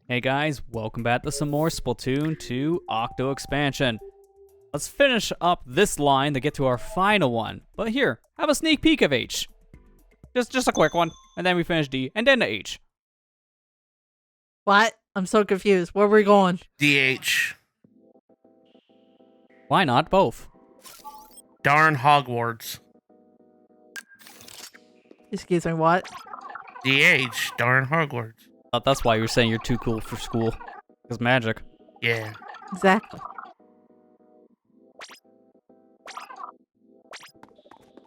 Hey guys, welcome back to some more Splatoon 2 Octo expansion. Let's finish up this line to get to our final one. But here, have a sneak peek of H. Just a quick one, and then we finish D, and then to H. What? I'm so confused. Where are we going? DH. Why not both? Darn Hogwarts. Excuse me, what? DH. Darn Hogwarts. Thought that's why you were saying you're too cool for school. Because magic. Yeah. Exactly.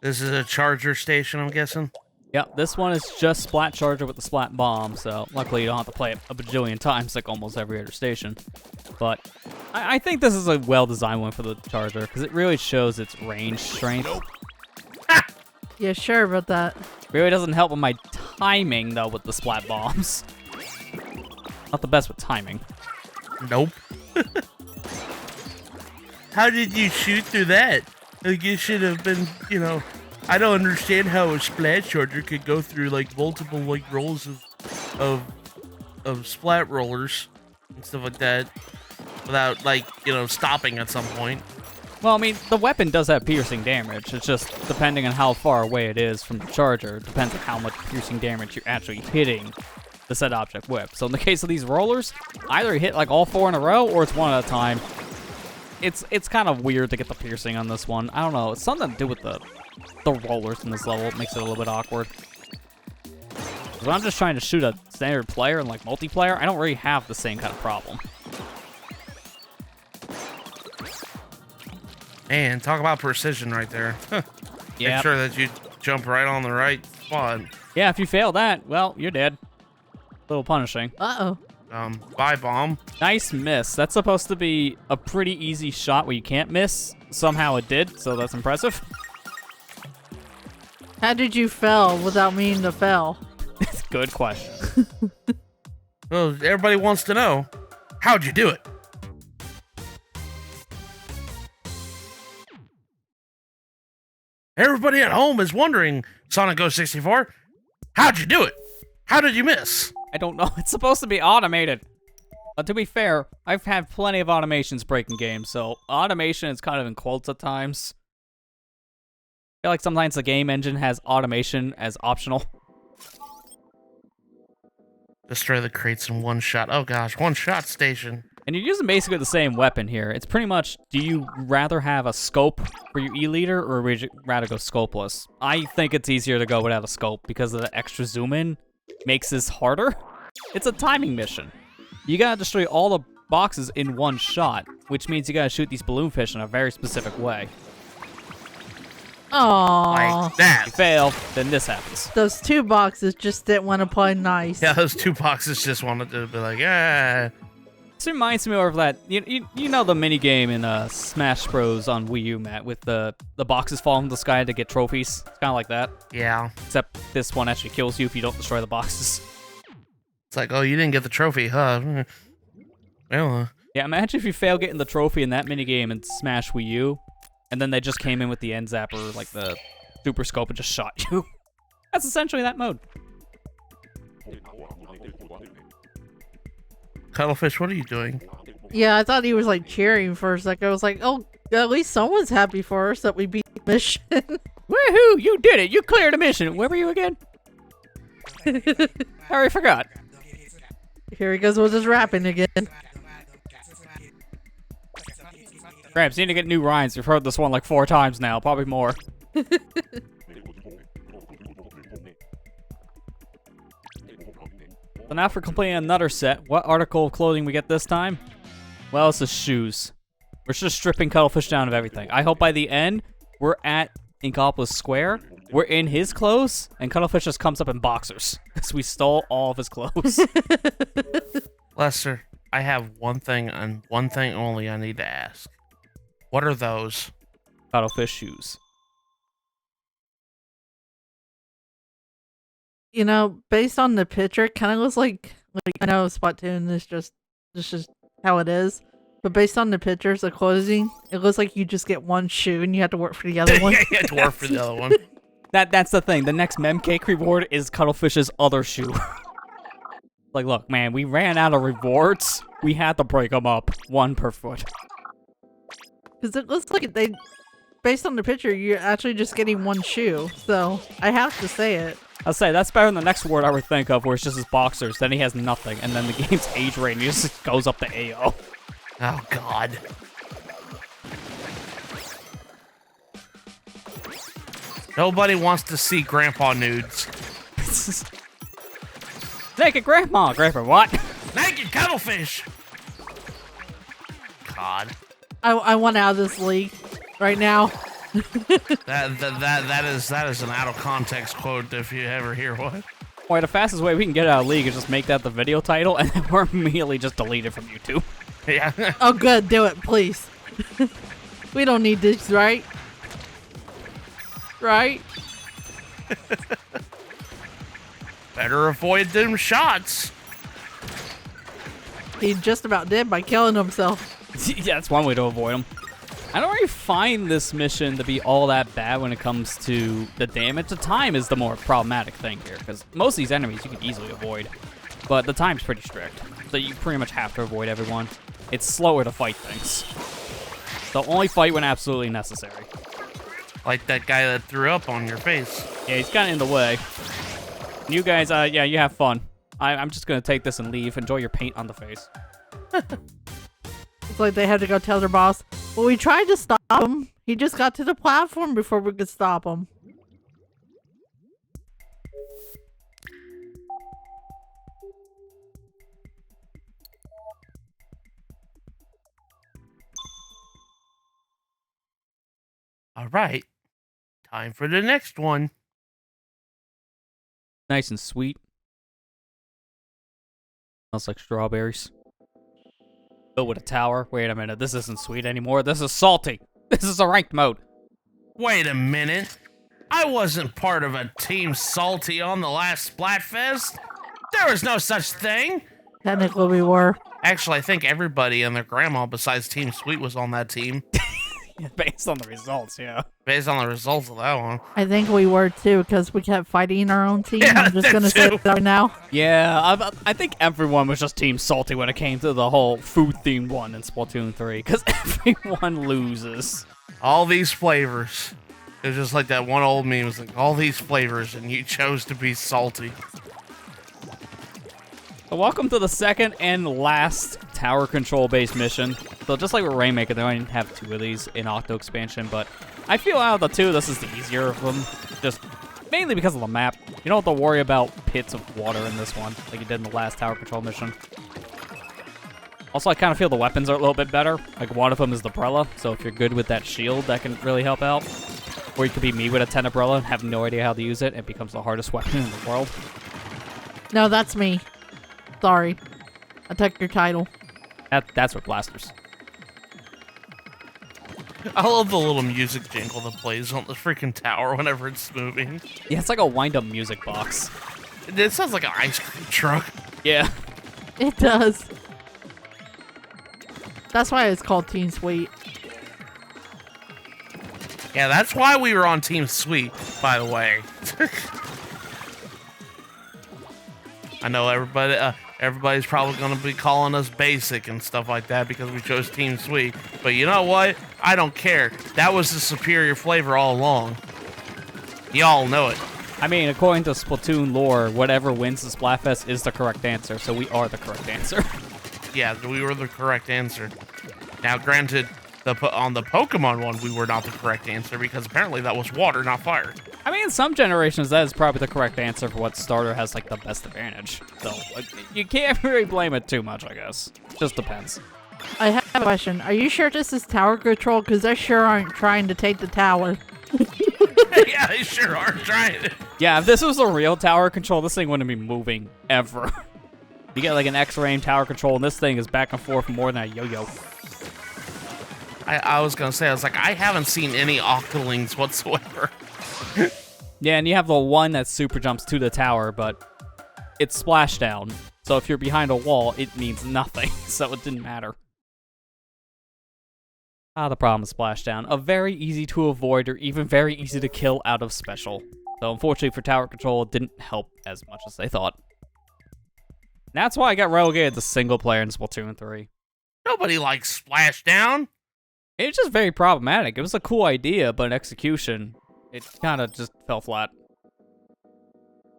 This is a charger station, I'm guessing. Yep, this one is just Splat Charger with the Splat Bomb, so luckily you don't have to play it a bajillion times like almost every other station. But I think this is a well-designed one for the Charger, because it really shows its range strength. Yeah, sure about that. Really doesn't help with my timing, though, with the Splat Bombs. Not the best with timing. Nope. How did you shoot through that? Like, you should have been, I don't understand how a splat charger could go through, like, multiple, like, rolls of splat rollers and stuff like that without, like, stopping at some point. Well, I mean, the weapon does have piercing damage. It's just, depending on how far away it is from the charger, it depends on how much piercing damage you're actually hitting the said object with. So in the case of these rollers, either you hit like all 4 in a row, or it's one at a time. It's kind of weird to get the piercing on this one. I don't know. It's something to do with the rollers in this level. It makes it a little bit awkward. When I'm just trying to shoot a standard player in like multiplayer, I don't really have the same kind of problem. Man, talk about precision right there. Yeah. Make sure that you jump right on the right spot. Yeah, if you fail that, well, you're dead. A little punishing. Uh-oh. Bye, bomb. Nice miss. That's supposed to be a pretty easy shot where you can't miss. Somehow it did, so that's impressive. How did you fail without meaning to fail? Good question. Well, everybody wants to know, how'd you do it? Everybody at home is wondering, Sonic Go 64, how'd you do it? How did you miss? I don't know. It's supposed to be automated. But to be fair, I've had plenty of automations breaking games, so automation is kind of in quotes at times. I feel like sometimes the game engine has automation as optional. Destroy the crates in one shot. Oh gosh, one shot station. And you're using basically the same weapon here. It's pretty much, do you rather have a scope for your E-leader, or would you rather go scopeless? I think it's easier to go without a scope because of the extra zoom in makes this harder. It's a timing mission. You gotta destroy all the boxes in one shot, which means you gotta shoot these balloon fish in a very specific way. Aww. Like that. If you fail, then this happens. Those 2 boxes just didn't want to play nice. Yeah, those 2 boxes just wanted to be like, ah. This reminds me of that, you know the mini game in Smash Bros on Wii U, Matt, with the boxes falling from the sky to get trophies. It's kind of like that. Yeah. Except this one actually kills you if you don't destroy the boxes. It's like, oh, you didn't get the trophy, huh? Well, Yeah, imagine if you fail getting the trophy in that minigame in Smash Wii U, and then they just came in with the end zapper, like the super scope, and just shot you. That's essentially that mode. Cuttlefish, what are you doing? Yeah, I thought he was like cheering for a second. I was like, oh, at least someone's happy for us that we beat the mission. Woohoo! You did it! You cleared a mission! Where were you again? I already forgot. Here he goes with his rapping again. Gramps, you need to get new rhymes. We've heard this one like 4 times now, probably more. So now for completing another set, what article of clothing we get this time? Well, it's the shoes. We're just stripping Cuttlefish down of everything. I hope by the end, we're at Inkopolis Square, we're in his clothes, and Cuttlefish just comes up in boxers. Because we stole all of his clothes. Lester, I have one thing and one thing only I need to ask. What are those? Cuttlefish shoes. You know, based on the picture, it kind of looks like I know Splatoon is just how it is, but based on the pictures, the clothing, it looks like you just get one shoe and you have to work for the other one. Yeah, you have to work for the other one. That's the thing. The next mem cake reward is Cuttlefish's other shoe. Like, look, man, we ran out of rewards. We had to break them up, 1 per foot. Because it looks like based on the picture, you're actually just getting 1 shoe. So I have to say it. I'll say, that's better than the next word I would think of, where it's just his boxers, then he has nothing, and then the game's age rating just goes up to AO. Oh, God. Nobody wants to see Grandpa nudes. Naked Grandma! Grandpa, what? Naked cuttlefish! God. I want out of this league right now. That is an out of context quote if you ever hear one. Boy, the fastest way we can get out of League is just make that the video title, and then we're immediately just deleted from YouTube. Yeah. Oh, good. Do it, please. We don't need this, right? Right? Better avoid them shots. He just about did by killing himself. Yeah, that's one way to avoid them. I don't really find this mission to be all that bad when it comes to the damage. The time is the more problematic thing here, because most of these enemies you can easily avoid, but the time's pretty strict, so you pretty much have to avoid everyone. It's slower to fight things. So only fight when absolutely necessary. Like that guy that threw up on your face. Yeah, he's kind of in the way. You guys, yeah, you have fun. I'm just going to take this and leave. Enjoy your paint on the face. It's like they had to go tell their boss, well, we tried to stop him. He just got to the platform before we could stop him. All right. Time for the next one. Nice and sweet. Smells like strawberries. Built with a tower. Wait a minute, this isn't sweet anymore. This is salty. This is a ranked mode. Wait a minute. I wasn't part of a Team Salty on the last Splatfest. There was no such thing. Technically, we were. Actually, I think everybody and their grandma besides Team Sweet was on that team. Based on the results, yeah. Based on the results of that one. I think we were too, because we kept fighting our own team. Yeah, I'm just that gonna say too. that right now. Yeah, I think everyone was just Team Salty when it came to the whole food-themed one in Splatoon 3, because everyone loses. All these flavors. It was just like that one old meme. It was like, all these flavors, and you chose to be salty. So welcome to the second and last tower control-based mission. So just like with Rainmaker, they only have 2 of these in Octo expansion, but I feel out of the 2, this is the easier of them. Just mainly because of the map. You don't have to worry about pits of water in this one, like you did in the last tower control mission. Also, I kind of feel the weapons are a little bit better. Like, one of them is the umbrella, so if you're good with that shield, that can really help out. Or you could be me with a 10 umbrella and have no idea how to use it. It becomes the hardest weapon in the world. No, that's me. Sorry. I took your title. That's with blasters. I love the little music jingle that plays on the freaking tower whenever it's moving. Yeah, it's like a wind-up music box. It sounds like an ice cream truck. Yeah. It does. That's why it's called Team Sweet. Yeah, that's why we were on Team Sweet, by the way. I know everybody's probably going to be calling us basic and stuff like that because we chose Team Sweet. But you know what? I don't care. That was the superior flavor all along. Y'all know it. I mean, according to Splatoon lore, whatever wins the Splatfest is the correct answer, so we are the correct answer. Yeah, we were the correct answer. Now, granted, on the Pokemon one, we were not the correct answer because apparently that was water, not fire. I mean, in some generations, that is probably the correct answer for what starter has, like, the best advantage. So, like, you can't really blame it too much, I guess. Just depends. I have a question. Are you sure this is tower control? Because they sure aren't trying to take the tower. Yeah, they sure are trying it. Yeah, if this was a real tower control, this thing wouldn't be moving, ever. You get, like, an X-ray tower control, and this thing is back and forth more than a yo-yo. I was going to say, I was like, I haven't seen any Octolings whatsoever. Yeah, and you have the one that super jumps to the tower, but it's splashdown. So if you're behind a wall, it means nothing, so it didn't matter. The problem is splashdown. A very easy to avoid or even very easy to kill out of special. So unfortunately for tower control, it didn't help as much as they thought. That's why I got relegated to single player in Splatoon 3. Nobody likes Splashdown. It's just very problematic. It was a cool idea, but in execution, it kind of just fell flat.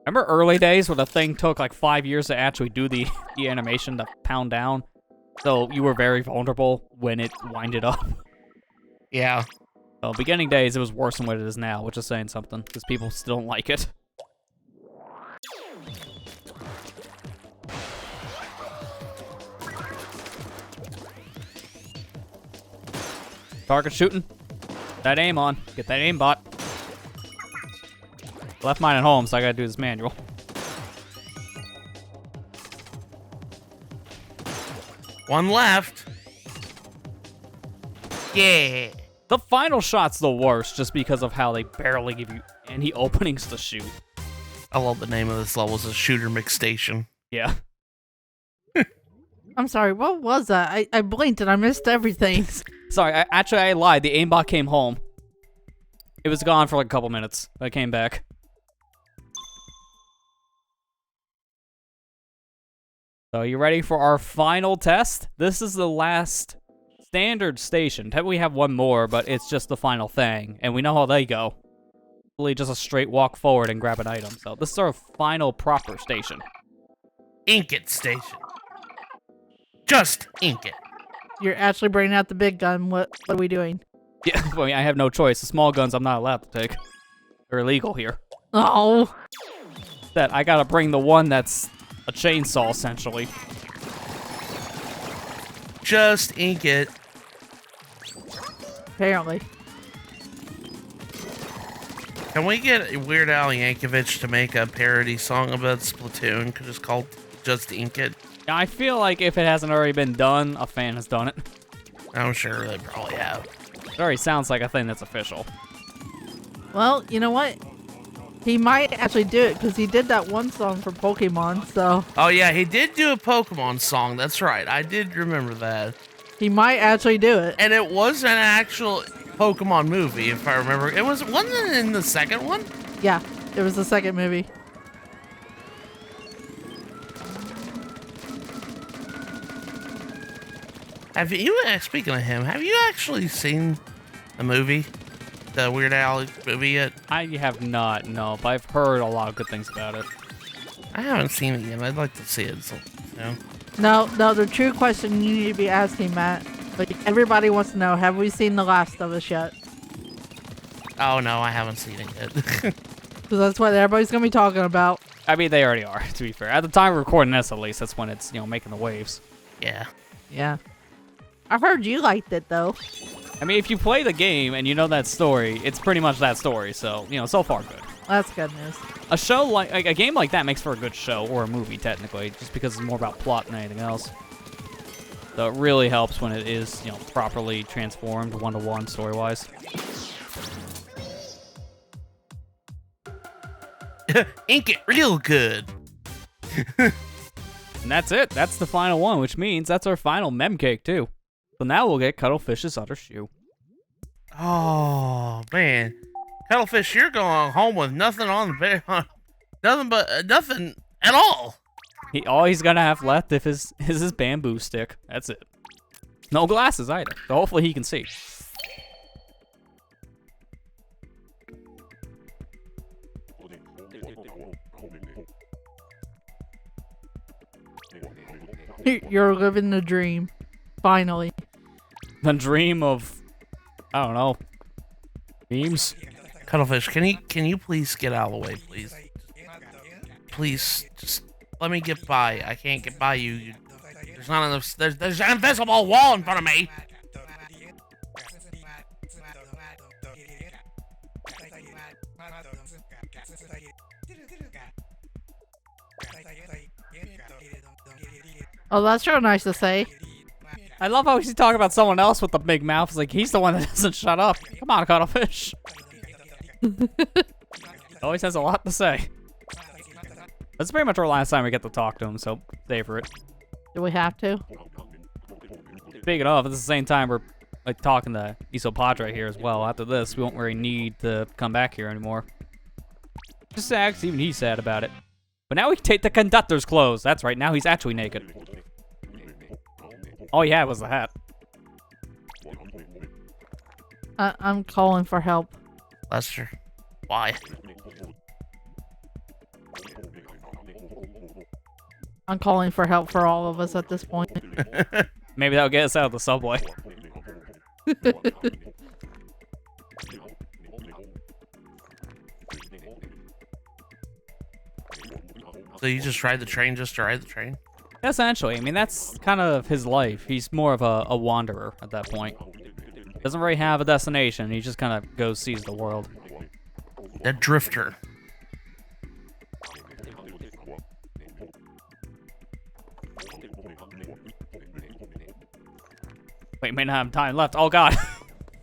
Remember early days where the thing took like 5 years to actually do the animation to pound down? So you were very vulnerable when it winded up. Yeah. So beginning days, it was worse than what it is now, which is saying something, because people still don't like it. Target shooting. That aim on. Get that aim bot. Left mine at home, so I gotta do this manual. One left. Yeah. The final shot's the worst, just because of how they barely give you any openings to shoot. I love the name of this level. It's a shooter McStation. Yeah. I'm sorry, what was that? I blinked and I missed everything. Sorry, I lied. The aimbot came home. It was gone for like a couple minutes. I came back. So, you ready for our final test? This is the last standard station. We have one more, but it's just the final thing. And we know how they go. Really just a straight walk forward and grab an item. So, this is our final proper station. Ink it station. Just ink it. You're actually bringing out the big gun. What are we doing? Yeah, I mean, I have no choice. The small guns I'm not allowed to take. They're illegal here. Oh. That I gotta bring the one that's a chainsaw, essentially. Just ink it. Apparently. Can we get Weird Al Yankovic to make a parody song about Splatoon? Because it's called Just Ink It. I feel like if it hasn't already been done, a fan has done it. I'm sure they probably have. It already sounds like a thing that's official. Well, you know what? He might actually do it because he did that one song for Pokemon, so Oh yeah, he did do a Pokemon song. That's right. I did remember that. he might actually do it. And it was an actual Pokemon movie, if I remember. Wasn't it in the second one? Yeah, it was the second movie. Have you, speaking of him, have you actually seen the movie? The Weird Al movie yet? I have not, no, but I've heard a lot of good things about it. I haven't seen it yet. I'd like to see it. So, you know. No, the true question you need to be asking, Matt. Like, everybody wants to know, have we seen The Last of Us yet? Oh no, I haven't seen it yet. Because that's what everybody's going to be talking about. I mean, they already are, to be fair. At the time of recording this, at least, that's when it's, you know, making the waves. Yeah. Yeah. I heard you liked it, though. I mean, if you play the game and you know that story, it's pretty much that story, so, you know, so far good. That's good news. A show like a game like that makes for a good show, or a movie, technically, just because it's more about plot than anything else. So it really helps when it is, you know, properly transformed one-to-one story-wise. Ink it real good. And that's it. That's the final one, which means that's our final mem cake, too. So now we'll get Cuttlefish's other shoe. Oh man, Cuttlefish, you're going home with nothing on the bed, nothing at all. All he's gonna have left is his bamboo stick. That's it. No glasses either. So hopefully he can see. You're living the dream. Finally. The dream of, I don't know, memes. Cuttlefish, can you please get out of the way, please? Please, just let me get by. I can't get by you. There's not enough. There's an invisible wall in front of me. Oh, that's real nice to say. I love how he's talking about someone else with the big mouth. It's like he's the one that doesn't shut up. Come on, Cuttlefish. Always has a lot to say. That's pretty much our last time we get to talk to him, so savor it. Do we have to? Speaking of, at the same time, we're like talking to Iso Padre here as well. After this, we won't really need to come back here anymore. Just sad, 'cause even he's sad about it. But now we take the conductor's clothes. That's right, now he's actually naked. All he had was the hat. I'm calling for help. Lester, why? I'm calling for help for all of us at this point. Maybe that'll get us out of the subway. So you just ride the train just to ride the train? Essentially, I mean, that's kind of his life. He's more of a wanderer at that point. Doesn't really have a destination. He just kind of goes, sees the world. A drifter. Wait, may not have time left. Oh, God.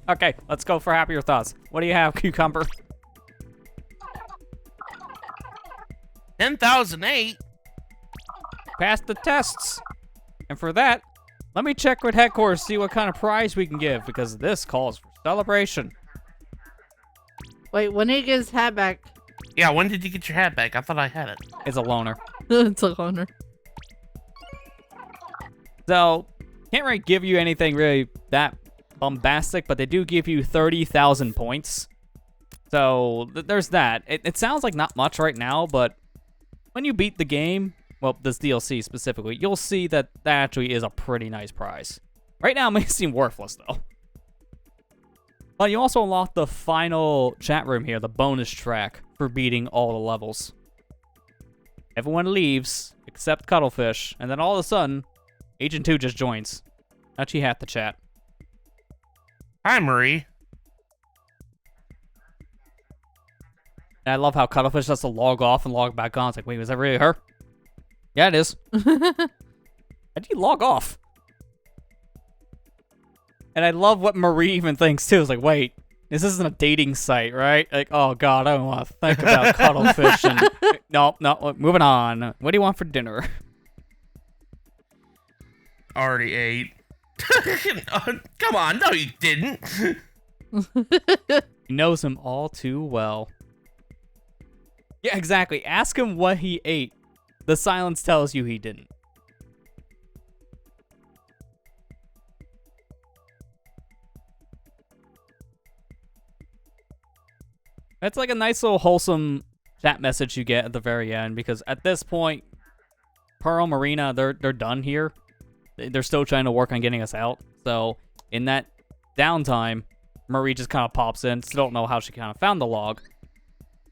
Okay, let's go for happier thoughts. What do you have, Cucumber? 10,008? Passed the tests. And for that, let me check with headquarters, see what kind of prize we can give, because this calls for celebration. Wait, when did he get his hat back? Yeah, when did you get your hat back? I thought I had it. It's a loner. It's a loner. So, can't really give you anything really that bombastic, but they do give you 30,000 points. So, there's that. It sounds like not much right now, but when you beat the game, well, this DLC specifically, you'll see that that actually is a pretty nice prize. Right now, it may seem worthless, though. But you also unlock the final chat room here, the bonus track, for beating all the levels. Everyone leaves, except Cuttlefish, and then all of a sudden, Agent 2 just joins. Actually had the chat. Hi, Marie. And I love how Cuttlefish has to log off and log back on. It's like, wait, was that really her? Yeah, it is. How do you log off? And I love what Marie even thinks, too. It's like, wait, this isn't a dating site, right? Like, oh, God, I don't want to think about Cuttlefish. And no, moving on. What do you want for dinner? Already ate. Come on, no you didn't. He knows him all too well. Yeah, exactly. Ask him what he ate. The silence tells you he didn't. It's like a nice little wholesome chat message you get at the very end, because at this point, Pearl, Marina, they're done here. They're still trying to work on getting us out. So in that downtime, Marie just kind of pops in. Still don't know how she kind of found the log.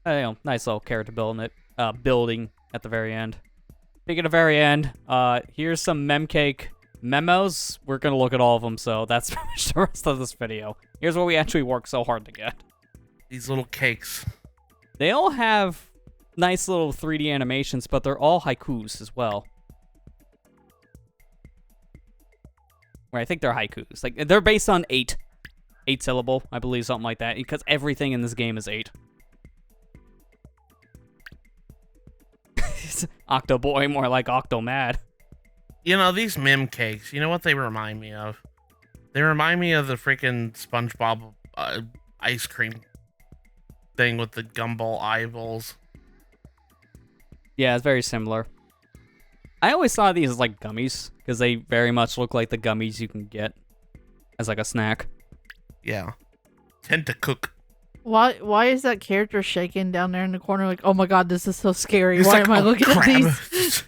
Nice little character building at the very end. Speaking of very end, here's some Memcake memos. We're gonna look at all of them, so that's pretty much the rest of this video. Here's what we actually worked so hard to get. These little cakes. They all have nice little 3D animations, but they're all haikus as well. Or I think they're haikus. Like, they're based on 8 syllable, I believe, something like that, because everything in this game is 8. Octo boy, more like Octo mad. You know, these mem cakes, you know what they remind me of? They remind me of the freaking SpongeBob ice cream thing with the gumball eyeballs. Yeah, it's very similar. I always saw these as like gummies, because they very much look like the gummies you can get as like a snack. Yeah. Tend to cook. Why is that character shaking down there in the corner like, oh my god, this is so scary. He's Why like, am I "Oh, looking crap." at these?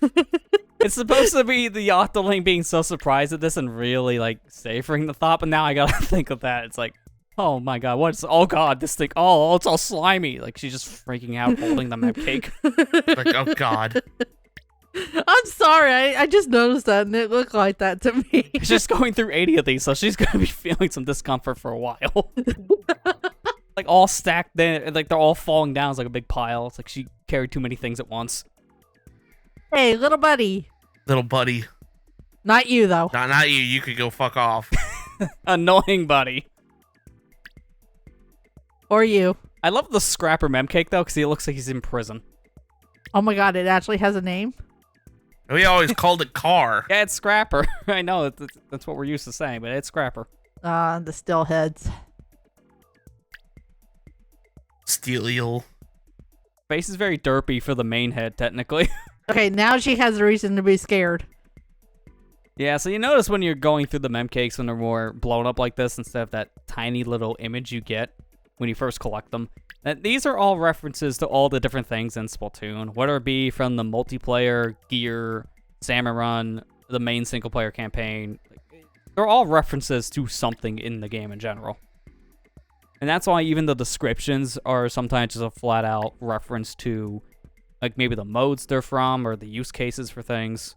It's supposed to be the Octoling being so surprised at this and really like savoring the thought, but now I gotta think of that. It's like, oh my god, oh god, this thing, oh, it's all slimy. Like, she's just freaking out holding the map cake. Like, oh god. I'm sorry, I just noticed that and it looked like that to me. She's just going through 80 of these, so she's gonna be feeling some discomfort for a while. Like, all stacked there, like they're all falling down. It's like a big pile. It's like she carried too many things at once. Hey, little buddy. Little buddy. Not you, though. Not you. You could go fuck off. Annoying buddy. Or you. I love the Scrapper mem cake, though, because he looks like he's in prison. Oh my god, it actually has a name? We always called it car. Yeah, it's Scrapper. I know, that's what we're used to saying, but it's Scrapper. The still heads. Steel eel. Face is very derpy for the main head, technically. Okay, now she has a reason to be scared. Yeah, so you notice when you're going through the mem cakes when they're more blown up like this instead of that tiny little image you get when you first collect them, that these are all references to all the different things in Splatoon, whether it be from the multiplayer, gear, salmon run, the main single-player campaign. They're all references to something in the game in general. And that's why even the descriptions are sometimes just a flat-out reference to, like, maybe the modes they're from or the use cases for things.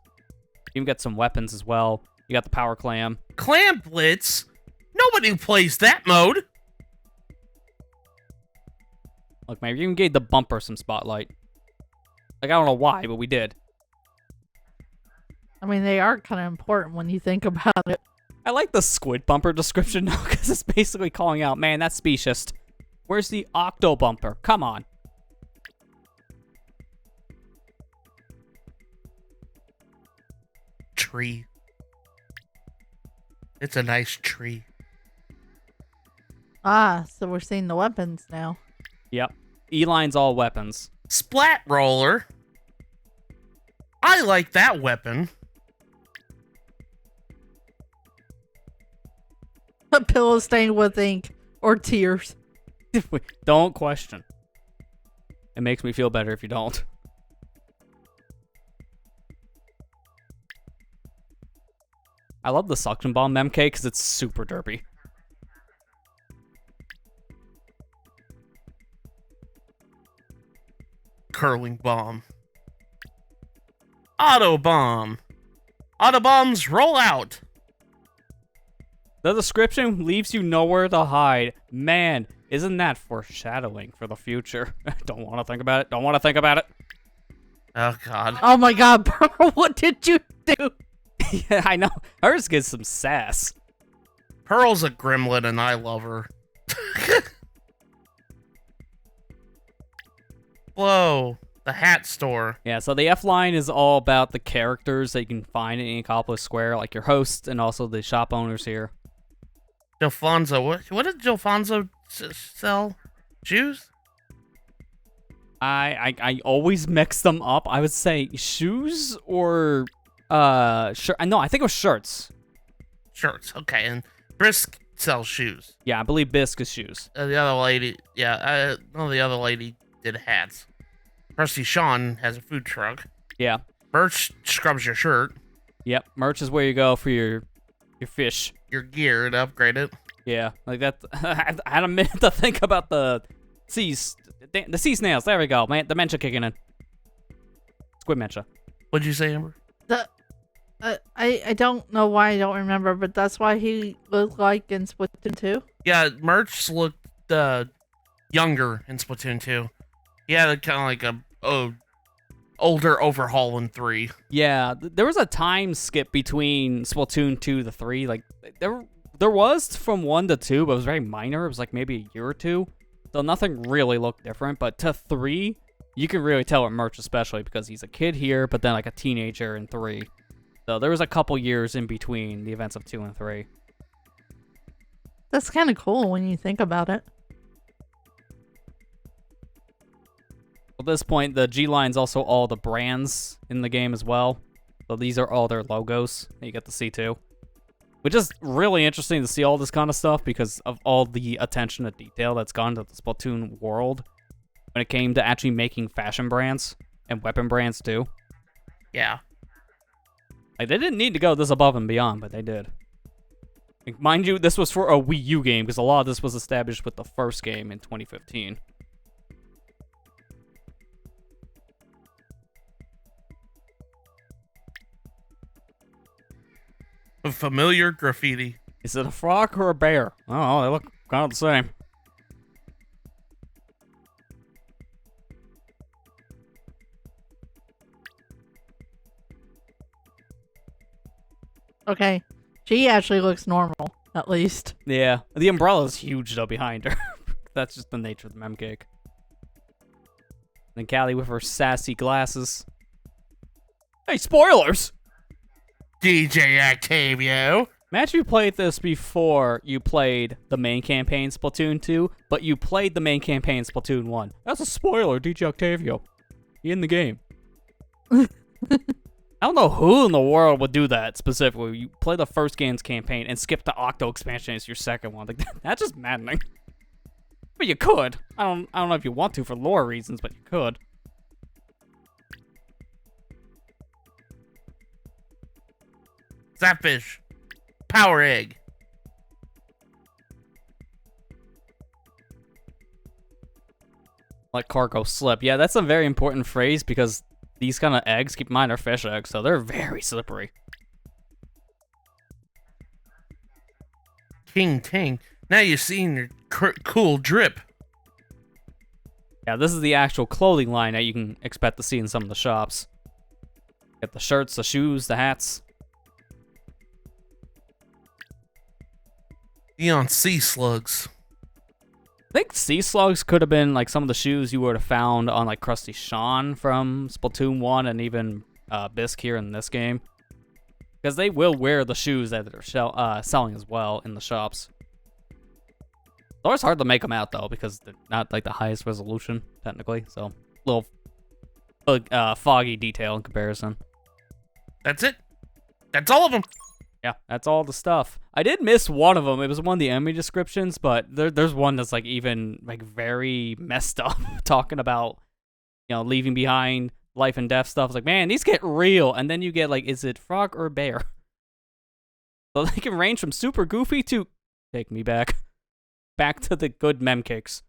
You can get some weapons as well. You got the power clam. Clam Blitz? Nobody plays that mode. Look, maybe you even gave the bumper some spotlight. Like, I don't know why, but we did. I mean, they are kind of important when you think about it. I like the squid bumper description now, because it's basically calling out, man, that's specious. Where's the Octo bumper? Come on. Tree. It's a nice tree. Ah, so we're seeing the weapons now. Yep. E-line's all weapons. Splat roller. I like that weapon. A pillow stained with ink or tears. Don't question. It makes me feel better if you don't. I love the suction bomb MK because it's super derpy. Curling bomb. Auto bomb. Auto bombs roll out. The description leaves you nowhere to hide. Man, isn't that foreshadowing for the future? Don't want to think about it. Don't want to think about it. Oh, God. Oh my god, Pearl, what did you do? Yeah, I know. Hers gets some sass. Pearl's a gremlin and I love her. Whoa. The hat store. Yeah, so the F line is all about the characters that you can find in Acropolis Square, like your host and also the shop owners here. Jofonzo. What did Jofonzo sell? Shoes? I always mix them up. I would say shoes or shirt. No, I think it was shirts. Shirts. Okay, and Brisk sells shoes. Yeah, I believe Bisque is shoes. The other lady, the other lady did hats. Rusty Sean has a food truck. Yeah. Merch scrubs your shirt. Yep. Merch is where you go for your fish. Your gear to upgrade it. Yeah, like that. I had a minute to think about the sea snails. There we go, man. Dementia kicking in. Squid dementia. What'd you say, Amber? I don't know why I don't remember, but that's why he looked like in Splatoon 2. Yeah, Merch looked younger in Splatoon 2. He had kind of like a older overhaul in 3. Yeah, there was a time skip between Splatoon 2 to 3. Like there was from 1 to 2, but it was very minor. It was like maybe a year or two. So nothing really looked different. But to 3, you can really tell with Merch especially because he's a kid here, but then like a teenager in 3. So there was a couple years in between the events of 2 and 3. That's kind of cool when you think about it. At this point, the G line's also all the brands in the game as well. So these are all their logos that you get to see too. Which is really interesting to see all this kind of stuff because of all the attention to detail that's gone to the Splatoon world when it came to actually making fashion brands and weapon brands too. Yeah. Like, they didn't need to go this above and beyond, but they did. Like, mind you, this was for a Wii U game because a lot of this was established with the first game in 2015. A familiar graffiti. Is it a frog or a bear? Oh, they look kind of the same. Okay, she actually looks normal, at least. Yeah, the umbrella's huge though behind her. That's just the nature of the mem cake. Then Callie with her sassy glasses. Hey, spoilers! DJ Octavio. Imagine you played this before you played the main campaign Splatoon 2, but you played the main campaign Splatoon 1. That's a spoiler, DJ Octavio. He in the game. I don't know who in the world would do that specifically. You play the first game's campaign and skip the Octo expansion as your second one. Like, that's just maddening. But you could. I don't know if you want to for lore reasons, but you could. Zapfish. Power egg. Let cargo slip. Yeah, that's a very important phrase because these kind of eggs, keep in mind, are fish eggs, so they're very slippery. King Tang. Now you're seeing your cool drip. Yeah, this is the actual clothing line that you can expect to see in some of the shops. Get the shirts, the shoes, the hats. Neon sea slugs. I think sea slugs could have been like some of the shoes you would have found on like Krusty Sean from Splatoon 1 and even Bisque here in this game. Because they will wear the shoes that they're selling as well in the shops. It's always hard to make them out though because they're not like the highest resolution technically. So little foggy detail in comparison. That's it. That's all of them. Yeah, that's all the stuff. I did miss one of them. It was one of the enemy descriptions, but there's one that's like even like very messed up, talking about, you know, leaving behind life and death stuff. It's like, man, these get real, and then you get like, is it frog or bear? So they can range from super goofy to take me back to the good mem cakes.